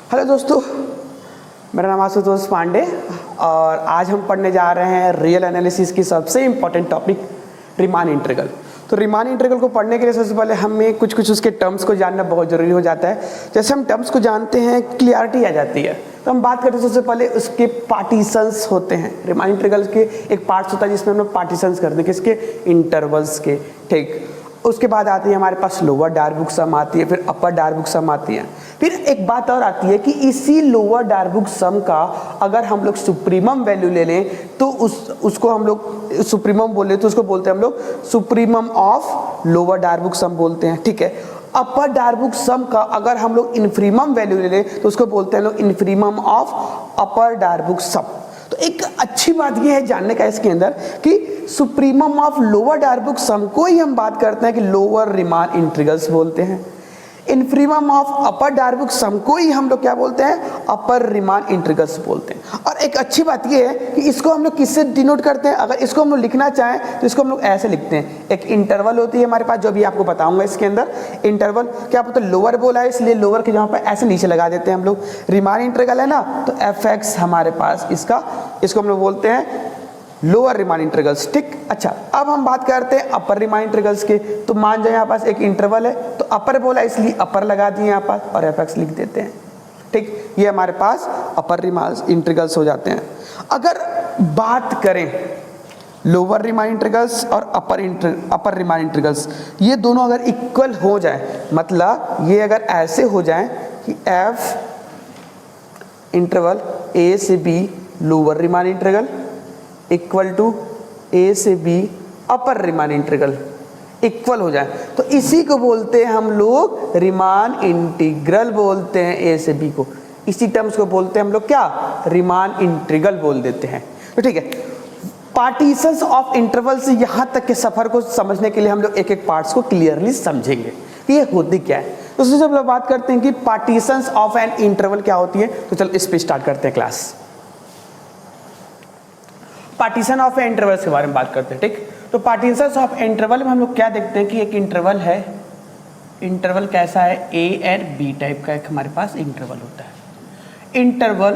Hello दोस्तों, मेरा नाम आशुतोष पांडे और आज हम पढ़ने जा रहे हैं रियल एनालिसिस की सबसे इम्पॉर्टेंट टॉपिक रीमान इंटीग्रल। तो रीमान इंटीग्रल को पढ़ने के लिए सबसे पहले हमें कुछ उसके टर्म्स को जानना बहुत ज़रूरी हो जाता है। जैसे हम टर्म्स को जानते हैं क्लियरिटी आ जाती है। तो हम बात करते हैं सबसे पहले उसके पार्टीशंस होते हैं। रीमान इंटीग्रल के एक पार्ट्स होता है जिसमें हम लोग पार्टीशंस करते हैं, किसके, इंटरवल्स के। ठीक, उसके बाद आती है हमारे पास लोअर डायरेक्ट सम आती है, फिर अपर डायरेक्ट सम आती है। फिर एक बात और आती है कि इसी लोअर डायरेक्ट सम का अगर हम लोग सुप्रीमम वैल्यू ले लें तो उसको हम लोग सुप्रीमम बोले तो उसको बोलते हैं हम लोग supremum of lower direct sum बोलते हैं। ठीक है, अपर डायरेक्ट सम का अगर हम लोग इन्फीमम वैल्यू ले लें तो उसको बोलते हैं लोग infimum of upper direct sum. तो एक अच्छी बात यह है जानने का इसके अंदर कि supremum of lower direct sum को ही हम बात करते हैं कि लोअर रीमान इंटीग्रल्स बोलते हैं। Infimum of upper direct sum को ही हम लोग क्या बोलते हैं, अपर रीमान इंटीग्रल्स बोलते हैं। और एक अच्छी बात यह है कि इसको हम लोग किससे डिनोट करते हैं, अगर इसको हम लोग लिखना चाहें तो इसको हम लोग ऐसे लिखते हैं। एक इंटरवल होती है हमारे पास, जो भी आपको बताऊंगा इसके अंदर। इंटरवल क्या बोलते हैं, लोअर बोला है इसलिए लोअर के जहाँ पर ऐसे नीचे लगा देते हैं हम लोग। रीमान इंटीग्रल है ना, तो एफ एक्स हमारे पास इसको हम लोग बोलते हैं लोअर रीमान इंटीग्रल्स। ठीक, अच्छा अब हम बात करते हैं अपर रीमान इंटीग्रल्स के। तो मान जाए यहाँ पास एक इंटरवल है तो अपर बोला इसलिए अपर लगा दिए यहाँ पास और एफ एक्स लिख देते हैं। ठीक, ये हमारे पास अपर रीमान इंटीग्रल्स हो जाते हैं। अगर बात करें लोअर रीमान इंटीग्रल्स और अपर रीमान इंटीग्रल्स, ये दोनों अगर इक्वल हो जाए, मतलब ये अगर ऐसे हो जाए कि एफ इंटरवल ए से B lower Riemann integral equal to A से B upper Riemann integral equal हो जाए, तो इसी को बोलते हैं हम लोग रीमान इंटीग्रल बोलते हैं। ए से बी को, इसी टर्म्स को बोलते हैं हम लोग क्या, रीमान इंटीग्रल बोल देते हैं। तो ठीक है, पार्टीशंस ऑफ इंटरवल से यहाँ तक के सफर को समझने के लिए हम लोग एक एक पार्ट्स को क्लियरली समझेंगे कि ये होती क्या है। तो उससे जब हम बात करते हैं कि पार्टीशंस ऑफ एन इंटरवल क्या होती है, तो चलो इस पे स्टार्ट करते हैं क्लास। पार्टीशन ऑफ इंटरवल्स के बारे में बात करते हैं। ठीक, तो पार्टीशंस ऑफ इंटरवल में हम लोग क्या देखते हैं कि एक इंटरवल है, इंटरवल कैसा है, ए एंड बी टाइप का एक हमारे पास इंटरवल होता है। इंटरवल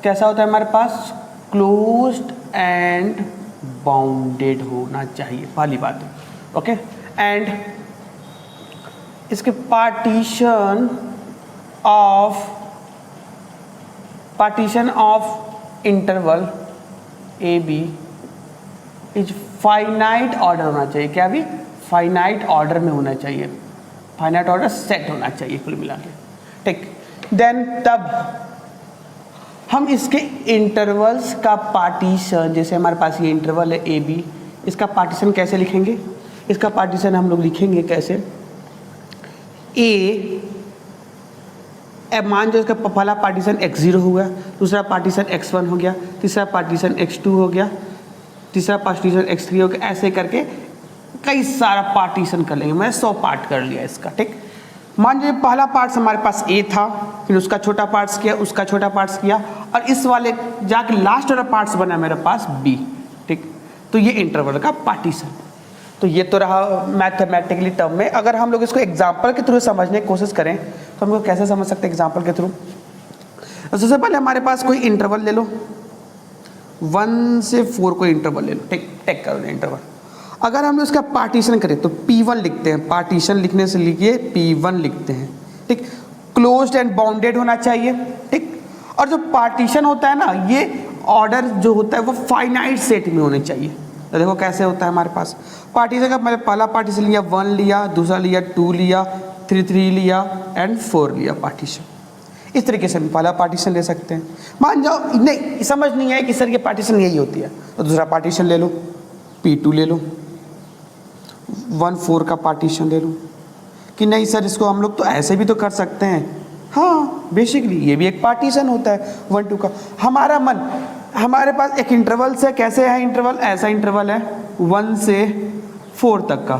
कैसा होता है हमारे पास, क्लोज्ड एंड बाउंडेड होना चाहिए, पहली बात। ओके, एंड इसके partition of interval A B is finite order होना चाहिए। क्या भी, फाइनाइट ऑर्डर में होना चाहिए, फाइनाइट ऑर्डर सेट होना चाहिए कुल मिला के। ठीक, देन तब हम इसके इंटरवल्स का पार्टीशन, जैसे हमारे पास ये इंटरवल है ए बी, इसका पार्टीशन कैसे लिखेंगे, इसका पार्टीशन हम लोग लिखेंगे कैसे, मान जो इसका पहला पार्टीशन x0 हो गया, दूसरा पार्टीशन x1 हो गया, तीसरा पार्टीशन x2 हो गया, तीसरा पार्टीशन x3 हो गया, ऐसे करके कई सारा पार्टीशन कर लेंगे। मैं 100 पार्ट कर लिया इसका। ठीक, मान लीजिए पहला पार्ट्स हमारे पास a था, फिर उसका छोटा पार्ट्स किया, उसका छोटा पार्ट्स किया, और इस वाले जाके लास्ट वाला पार्ट्स बना मेरे पास b। ठीक, तो ये इंटरवल का पार्टीशन। तो ये तो रहा मैथमेटिकली टर्म में। अगर हम लोग इसको एग्जाम्पल के थ्रू समझने की कोशिश करें तो हम लोग कैसे समझ सकते हैं एग्जाम्पल के थ्रू। सबसे पहले हमारे पास कोई इंटरवल ले लो, 1 से 4 कोई इंटरवल ले लो। टेक करो इंटरवल। अगर हम उसका पार्टीशन करें तो P1 लिखते हैं, पार्टीशन लिखने से लिखिए P1 लिखते हैं। ठीक, क्लोज्ड एंड बाउंडेड होना चाहिए। ठीक, और जो पार्टीशन होता है ना, ये ऑर्डर जो होता है वो फाइनाइट सेट में होने चाहिए। तो देखो कैसे होता है हमारे पास पार्टीशन का, मैंने पहला पार्टीशन लिया 1 लिया, दूसरा लिया 2 लिया, 3 लिया एंड 4 लिया पार्टीशन। इस तरीके से हम पहला पार्टीशन ले सकते हैं। मान जाओ नहीं समझ नहीं आए कि सर ये पार्टीशन यही होती है, तो दूसरा पार्टीशन ले लो, P2 ले लो, 1 4 का पार्टीशन ले लो। कि नहीं सर इसको हम लोग तो ऐसे भी तो कर सकते हैं, हाँ बेसिकली ये भी एक पार्टीशन होता है 1 2 का। हमारे पास एक इंटरवल से, कैसे है इंटरवल, ऐसा इंटरवल है 1 से 4 तक का।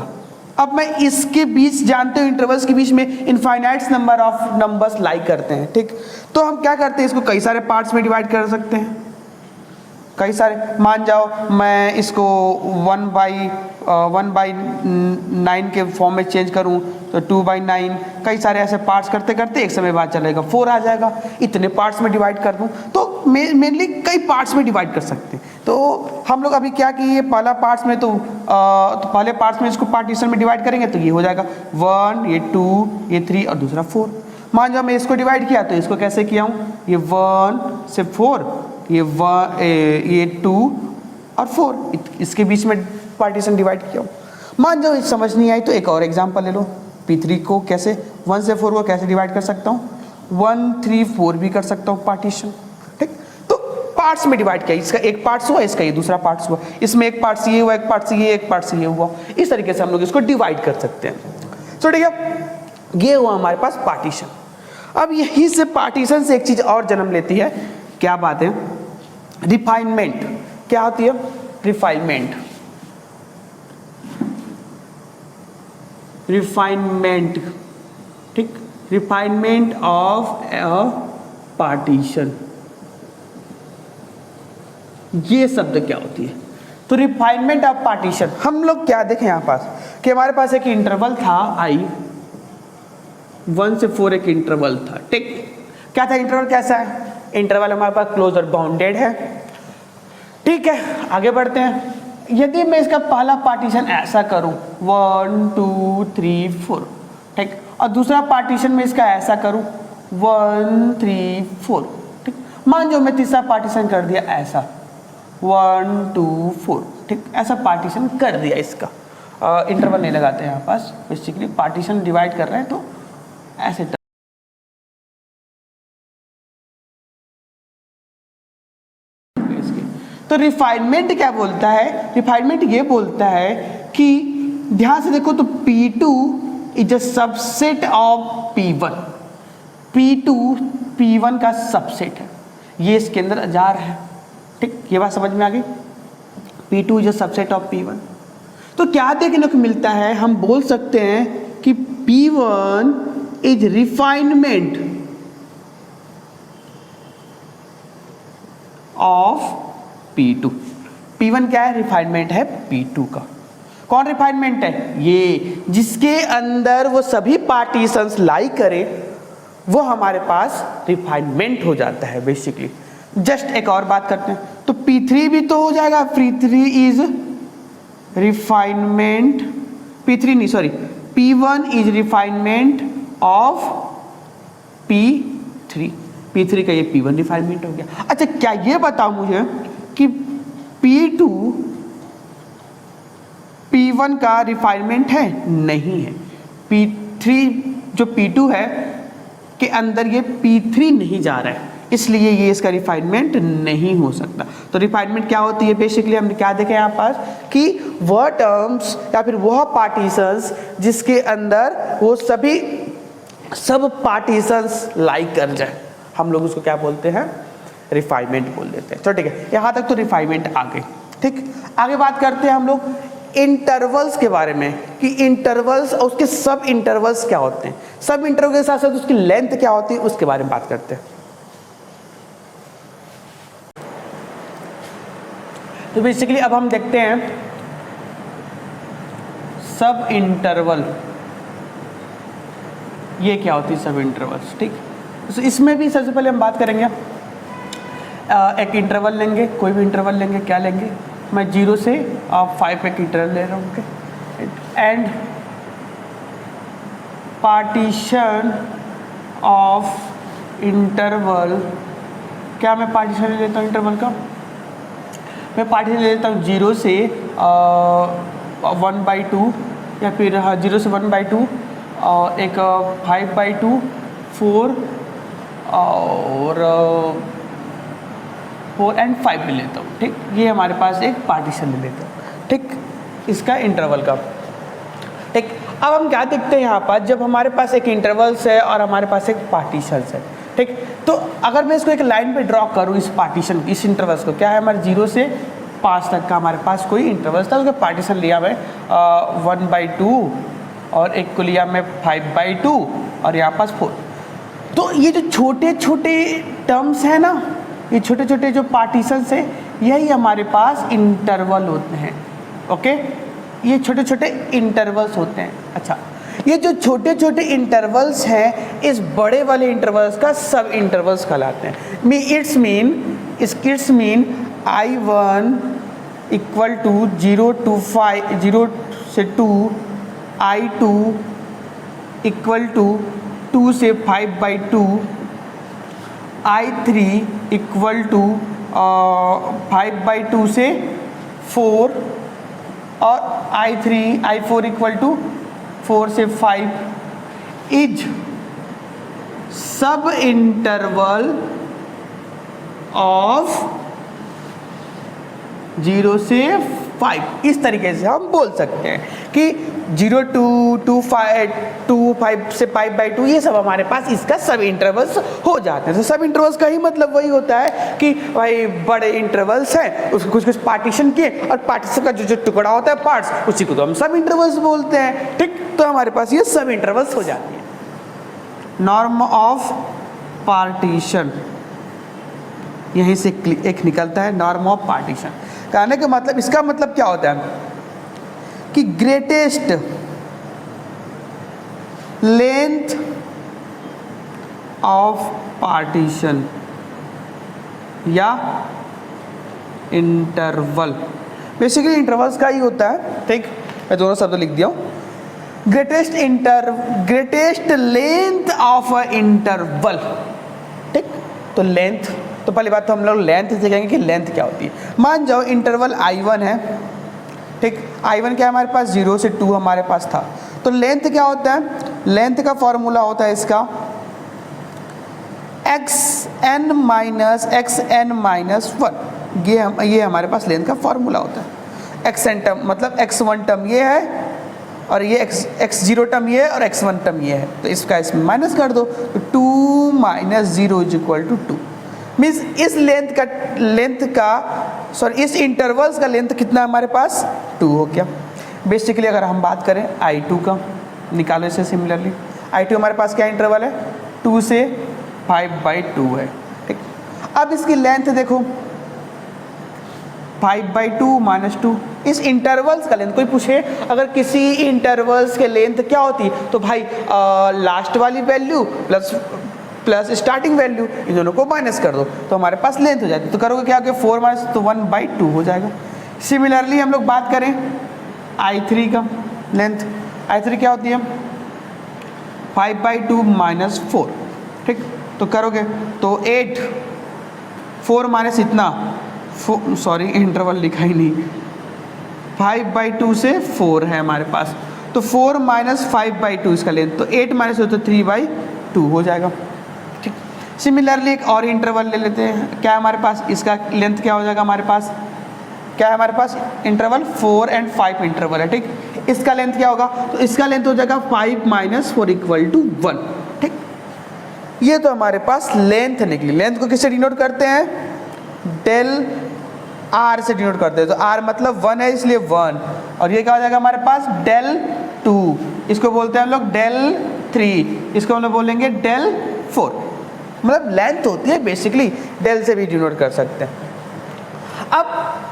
अब मैं इसके बीच जानते हूँ इंटरवल्स के बीच में इनफाइनाइट नंबर ऑफ नंबर्स लाई करते हैं। ठीक, तो हम क्या करते हैं, इसको कई सारे पार्ट्स में डिवाइड कर सकते हैं। कई सारे, मान जाओ मैं इसको 1/9 के फॉर्म में चेंज करूं तो 2/9, कई सारे ऐसे पार्ट्स करते करते एक समय बाद चलेगा 4 आ जाएगा। इतने पार्ट्स में डिवाइड कर दूं तो मेनली कई पार्ट्स में डिवाइड कर सकते हैं। तो हम लोग अभी क्या किए, पहला पार्ट्स में तो पहले पार्ट्स में इसको पार्टीशन में डिवाइड करेंगे तो ये हो जाएगा 1, ये 2, ये 3 और दूसरा 4। मान जाओ मैं इसको डिवाइड किया तो इसको कैसे किया हूँ, ये 1 से 4, ये 2 और 4, इसके बीच में पार्टीशन डिवाइड किया हूँ। मान जाओ समझ नहीं आई तो एक और एग्जांपल ले लो, P3 को कैसे 1 से 4 को कैसे डिवाइड कर सकता हूँ, 1, 3, 4 भी कर सकता हूँ पार्टीशन। ठीक, तो पार्ट्स में डिवाइड किया, इसका एक पार्ट्स हुआ, इसका ये दूसरा पार्ट्स हुआ, इसमें एक पार्ट ये हुआ, एक पार्ट ये, एक पार्ट ये हुआ। इस तरीके से हम लोग इसको डिवाइड कर सकते हैं। तो ठीक है, ये हुआ हमारे पास पार्टीशन। अब यही से पार्टीशन से एक चीज और जन्म लेती है, क्या बात है, रिफाइनमेंट। क्या होती है रिफाइनमेंट? रिफाइनमेंट, ठीक, रिफाइनमेंट ऑफ अ पार्टीशन, ये शब्द क्या होती है? तो रिफाइनमेंट ऑफ पार्टीशन, हम लोग क्या देखें यहाँ पास कि हमारे पास एक इंटरवल था i, 1 से 4 एक इंटरवल था। ठीक, क्या था इंटरवल, कैसा है इंटरवल, हमारे पास क्लोजर बाउंडेड है। ठीक है, आगे बढ़ते हैं। यदि मैं इसका पहला पार्टीशन ऐसा करूं 1, 2, 3, 4, ठीक, और दूसरा पार्टीशन में इसका ऐसा करूं 1, 3, 4, ठीक, मान जो मैं तीसरा पार्टीशन कर दिया ऐसा 1, 2, 4, ठीक, ऐसा पार्टीशन कर दिया इसका। इंटरवल नहीं लगाते हैं यहाँ पास, बेसिकली पार्टीशन डिवाइड कर रहे हैं तो ऐसे। तो रिफाइनमेंट क्या बोलता है, रिफाइनमेंट ये बोलता है कि ध्यान से देखो तो P2 is a subset of P1, P2 P1 का सबसेट है, ये इसके अंदर जा रहा है। ठीक, ये बात समझ में आ गई, P2 is a subset of P1। तो क्या देखने को मिलता है, हम बोल सकते हैं कि P1 is refinement of P2। P1 क्या है, रिफाइनमेंट है P2 का। कौन रिफाइनमेंट है, ये जिसके अंदर वो सभी पार्टीशंस लाई करे वो हमारे पास रिफाइनमेंट हो जाता है बेसिकली। जस्ट एक और बात करते हैं, तो P3 भी तो हो जाएगा, P3 इज रिफाइनमेंट, P3 नहीं sorry, P1 is refinement of P3, P3 का ये P1 रिफाइनमेंट हो गया। अच्छा, क्या ये बताओ मुझे कि P2 P1 का रिफाइनमेंट है? नहीं है। P3 जो P2 है के अंदर ये P3 नहीं जा रहा है, इसलिए ये इसका रिफाइनमेंट नहीं हो सकता। तो रिफाइनमेंट क्या होती है बेसिकली, हमने क्या देखे यहाँ पास कि वह टर्म्स या फिर वह पार्टीशंस जिसके अंदर वो सभी सब पार्टीशंस लाइक कर जाए, हम लोग उसको क्या बोलते हैं, रिफाइनमेंट बोल देते हैं। तो ठीक है, यहाँ तक तो रिफाइनमेंट आ गई। ठीक, आगे बात करते हैं हम लोग इंटरवल्स के बारे में कि इंटरवल्स और उसके सब इंटरवल्स क्या होते हैं, सब इंटरवल के साथ साथ उसकी लेंथ क्या होती है उसके बारे में बात करते हैं। तो बेसिकली अब हम देखते हैं सब इंटरवल, ये क्या होती है सब इंटरवल्स। ठीक, तो इसमें भी सबसे पहले हम बात करेंगे, एक इंटरवल लेंगे, कोई भी इंटरवल लेंगे, क्या लेंगे, मैं 0 से 5 एक इंटरवल ले रहा हूँ, okay, and partition of interval, क्या मैं पार्टीशन ले लेता हूँ इंटरवल का, मैं पार्टीशन ले लेता हूँ 0 से 1/2 या फिर हाँ 0 से 1/2, एक 5/2, 4 और 4 एंड 5 ले लेता हूँ। ठीक, ये हमारे पास एक पार्टीशन ले लेता हूँ। ठीक, इसका इंटरवल का। ठीक, अब हम क्या देखते हैं यहाँ पर, जब हमारे पास एक इंटरवल्स है और हमारे पास एक पार्टीशंस है। ठीक, तो अगर मैं इसको एक लाइन पे ड्रॉ करूँ इस पार्टीशन, इस इंटरवल्स को, क्या है हमारे 0 से 5 तक का हमारे पास कोई इंटरवल्स था, उसका पार्टीशन लिया मैं 1/2 और एक को लिया मैं 5/2 और यहाँ पास 4। तो ये जो छोटे छोटे टर्म्स हैं ना, ये छोटे छोटे जो पार्टीशंस हैं, यही हमारे पास इंटरवल होते हैं। ओके, ये छोटे छोटे इंटरवल्स होते हैं। अच्छा, ये जो छोटे छोटे इंटरवल्स हैं इस बड़े वाले इंटरवल्स का सब इंटरवल्स कहलाते हैं। It's mean I1 equal to 0 से 2, I2 इक्वल टू 2 से 5/2, I3 इक्वल टू 5/2 से 4 और I4 इक्वल टू 4 से 5 इज सब इंटरवल ऑफ 0 से 5। इस तरीके से हम बोल सकते हैं कि 0 to 5 से 5/2 ये सब हमारे पास इसका सब इंटरवल्स हो जाते हैं। तो सब इंटरवल्स का ही मतलब वही होता है कि भाई बड़े इंटरवल्स हैं, उसको कुछ कुछ पार्टीशन किए और पार्टीशन का जो टुकड़ा होता है पार्ट्स, उसी को तो हम सब इंटरवल्स बोलते हैं। ठीक, तो हमारे पास ये सब इंटरवल्स हो जाती है। नॉर्म ऑफ पार्टीशन यहीं से एक निकलता है, नॉर्म ऑफ पार्टीशन। कहने का मतलब, इसका मतलब क्या होता है कि ग्रेटेस्ट लेंथ ऑफ पार्टीशन या इंटरवल, बेसिकली इंटरवल्स का ही होता है। ठीक, मैं दोनों शब्द लिख दिया हूँ। Greatest length of a interval. ठीक, तो लेंथ, तो पहली बात तो हम लोग लेंथ सीखेंगे कि लेंथ क्या होती है। मान जाओ इंटरवल I1 है। ठीक, I1 क्या हमारे पास 0 से 2 हमारे पास था, तो लेंथ क्या होता है? लेंथ का फॉर्मूला होता है इसका xn - 1। ये हमारे पास लेंथ का फॉर्मूला होता है। xn टर्म मतलब x1 टर्म ये है और ये x0 टर्म ये है और x1 टर्म ये है, तो इसका इसमें माइनस कर दो, तो 2 - 0 = 2। मीन्स इस इस इंटरवल्स का लेंथ कितना हमारे पास 2 हो गया। बेसिकली अगर हम बात करें I2 का, निकालो इसे सिमिलरली। I2 हमारे पास क्या इंटरवल है? 2 से 5/2 है। ठीक, अब इसकी लेंथ देखो 5/2 - 2। इस इंटरवल्स का लेंथ, कोई पूछे अगर किसी इंटरवल्स के लेंथ क्या होती, तो भाई लास्ट वाली वैल्यू प्लस स्टार्टिंग वैल्यू, इन दोनों को माइनस कर दो तो हमारे पास लेंथ हो जाती है। तो करोगे क्या, 4 - तो 1/2 हो जाएगा। सिमिलरली हम लोग बात करें I3 का लेंथ, I3 क्या होती है? 5/2 - 4। ठीक, तो करोगे तो 8, 4 माइनस इतना, सॉरी इंटरवल लिखा ही नहीं, 5/2 से 4 है हमारे पास, तो 4 - 5/2 इसका लेंथ, तो 8 माइनस हो तो 3/2 हो जाएगा। ठीक, सिमिलरली एक और इंटरवल ले लेते हैं। क्या हमारे पास इसका लेंथ क्या हो जाएगा? हमारे पास क्या है? हमारे पास इंटरवल 4 और 5 इंटरवल है। ठीक, इसका लेंथ क्या होगा? तो इसका लेंथ हो जाएगा 5 - 4 = 1। ठीक, ये तो हमारे पास लेंथ निकली। लेंथ को किससे डिनोट करते हैं? डेल R से डिनोट करते हैं। तो R मतलब 1 है इसलिए 1, और ये क्या हो जाएगा हमारे पास? डेल 2, इसको बोलते हैं हम लोग डेल 3, इसको हम लोग बोलेंगे डेल 4। मतलब लेंथ होती है बेसिकली, डेल से भी डिनोट कर सकते हैं। अब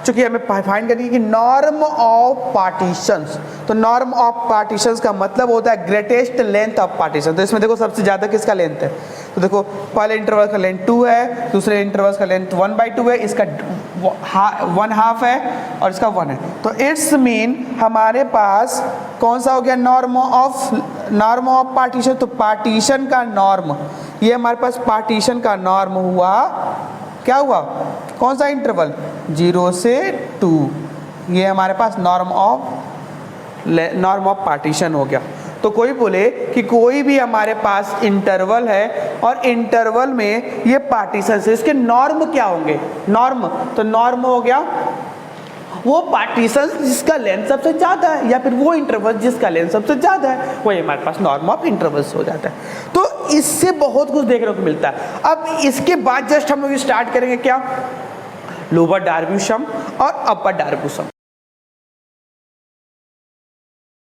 चूंकि हमें फाइंड करनी है कि नॉर्म ऑफ पार्टीशंस, तो नॉर्म ऑफ पार्टीशंस का मतलब होता है ग्रेटेस्ट लेंथ ऑफ पार्टीशन। तो इसमें देखो सबसे ज़्यादा किसका लेंथ है? तो देखो पहले इंटरवल का लेंथ 2 है, दूसरे इंटरवल का लेंथ 1/2 है, इसका 1/2 है और इसका 1 है। तो इट्स मीन हमारे पास कौन सा हो गया? Norm of partition. तो पार्टीशन का नॉर्म, ये हमारे पास पार्टीशन का नॉर्म हुआ, क्या हुआ? कौन सा इंटरवल? 0 से 2। ये हमारे पास नॉर्म ऑफ पार्टीशन हो गया। तो कोई बोले कि कोई भी हमारे पास इंटरवल है और इंटरवल में ये पार्टीशन है, इसके नॉर्म क्या होंगे? नॉर्म, तो नॉर्म हो गया वो पार्टीशन जिसका लेंथ सबसे ज़्यादा है, या फिर वो इंटरवल जिसका लेंथ सबसे ज़्यादा है, वही हमारे पास नॉर्म ऑफ इंटरवल्स हो जाता है। तो इससे बहुत कुछ देखने को मिलता है। अब इसके बाद जस्ट हम लोग स्टार्ट करेंगे क्या? लोअर डार्बी सम और अपर डार्बी सम।